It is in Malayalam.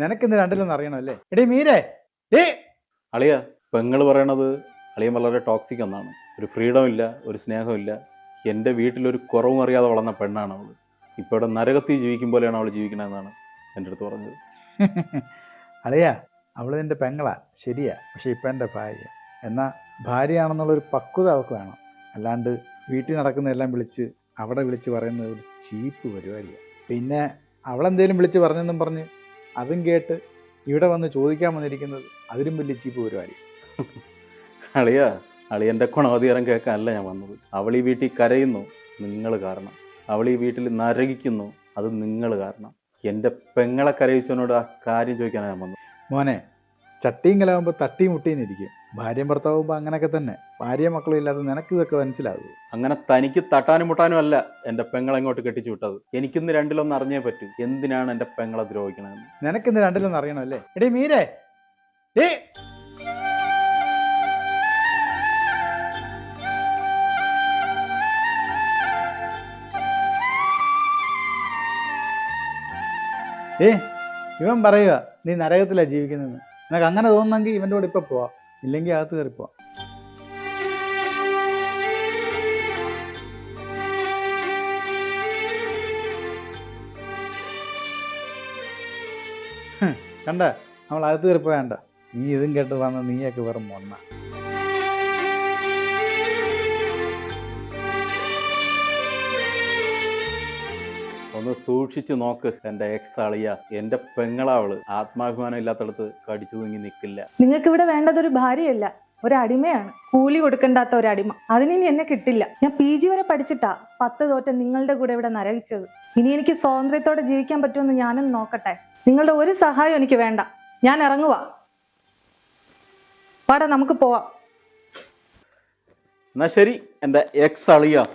നിനക്കിന്ന് രണ്ടിലൊന്നും അറിയണമല്ലേ? എടീ മീരേ, ഏ അളിയ, പെങ്ങള് പറയണത് അളിയൻ വളരെ ടോക്സിക് എന്നാണ്. ഒരു ഫ്രീഡം ഇല്ല, ഒരു സ്നേഹമില്ല. എൻ്റെ വീട്ടിലൊരു കുറവും അറിയാതെ വളർന്ന പെണ്ണാണ് അവൾ. ഇപ്പോൾ ഇവിടെ നരകത്തിൽ ജീവിക്കും പോലെയാണ് അവൾ ജീവിക്കണമെന്നാണ് എൻ്റെ അടുത്ത് പറഞ്ഞത്. അളിയാ, അവള് നിന്റെ പെങ്ങളാ, ശരിയാ. പക്ഷെ ഇപ്പം എൻ്റെ ഭാര്യ. എന്നാൽ ഭാര്യയാണെന്നുള്ളൊരു പക്വത അവൾക്ക് വേണം. അല്ലാണ്ട് വീട്ടിൽ നടക്കുന്നതെല്ലാം അവിടെ വിളിച്ച് പറയുന്നത് ഒരു ചീപ്പ് പരിപാടിയാണ്. പിന്നെ അവളെന്തേലും വിളിച്ച് പറഞ്ഞെന്നും പറഞ്ഞ് അതും കേട്ട് ഇവിടെ വന്ന് ചോദിക്കാൻ വന്നിരിക്കുന്നത് അതിലും വലിയ ചീപ്പ് പരിപാടി. അളിയൻ്റെ ഗുണവധികാരം കേൾക്കാനല്ല ഞാൻ വന്നത്. അവൾ ഈ വീട്ടിൽ കരയുന്നു, നിങ്ങൾ കാരണം. അവൾ ഈ വീട്ടിൽ നരകിക്കുന്നു, അത് നിങ്ങൾ കാരണം. എൻ്റെ പെങ്ങളെ കരയിച്ചവനോട് ആ കാര്യം ചോദിക്കാനാണ് ഞാൻ വന്നത്. മോനെ, ചട്ടിയും കലാവുമ്പോൾ തട്ടിയും മുട്ടിന്നിരിക്കും. ഭാര്യയും ഭർത്താവുമ്പോൾ അങ്ങനെയൊക്കെ തന്നെ. ഭാര്യയും മക്കളും ഇല്ലാതെ നിനക്ക് ഇതൊക്കെ മനസ്സിലാകും. അങ്ങനെ തനിക്ക് തട്ടാനും മുട്ടാനും അല്ല എൻ്റെ പെങ്ങളെ ഇങ്ങോട്ട് കെട്ടിച്ചു വിട്ടത്. എനിക്കിന്ന് രണ്ടിലൊന്നും അറിഞ്ഞേ പറ്റൂ, എന്തിനാണ് എൻ്റെ പെങ്ങളെ ദ്രോഹിക്കണമെന്ന്. നിനക്കിന്ന് രണ്ടിലൊന്നും അറിയണമല്ലേ? എടീ മീരേ, ഏ ഇവൻ പറയുക നീ നരകത്തിലാണ് ജീവിക്കുന്നതെന്ന്. നിനക്ക് അങ്ങനെ തോന്നുന്നെങ്കിൽ ഇവൻ്റെ കൂടെ ഇപ്പം പോവാം, ഇല്ലെങ്കിൽ അകത്ത് കയറി പോവാം. കണ്ട, നമ്മൾ അകത്ത് കയറി പോയാണ്ട. നീ ഇതും കേട്ട് വന്ന നീയൊക്കെ വെറും മൊണ്ണ. ഒന്ന് സൂക്ഷിച്ചു നോക്ക് എൻ്റെ എക്സ് അളിയ. എൻ്റെ പെങ്ങളാവള്. ആത്മാഭിമാനം ഇല്ലാത്തടത്ത് കടിച്ചു തൂങ്ങി നിൽക്കില്ല. നിങ്ങൾക്ക് ഇവിടെ വേണ്ടത് ഒരു ഭാര്യയല്ല, ഒരു അടിമയാണ്. കൂലി കൊടുക്കണ്ടാത്ത ഒരു അടിമ. അതിനി എന്നെ കിട്ടില്ല. ഞാൻ PG വരെ പഠിച്ചിട്ടാ 10 തോറ്റ നിങ്ങളുടെ കൂടെ ഇവിടെ നരകിച്ചത്. ഇനി എനിക്ക് സ്വാതന്ത്ര്യത്തോടെ ജീവിക്കാൻ പറ്റുമെന്ന് ഞാനൊന്ന് നോക്കട്ടെ. നിങ്ങളുടെ ഒരു സഹായം എനിക്ക് വേണ്ട. ഞാൻ ഇറങ്ങുവാ. പാടാ, നമുക്ക് പോവാം. എന്നാ ശരി എൻ്റെ എക്സ് അളിയ.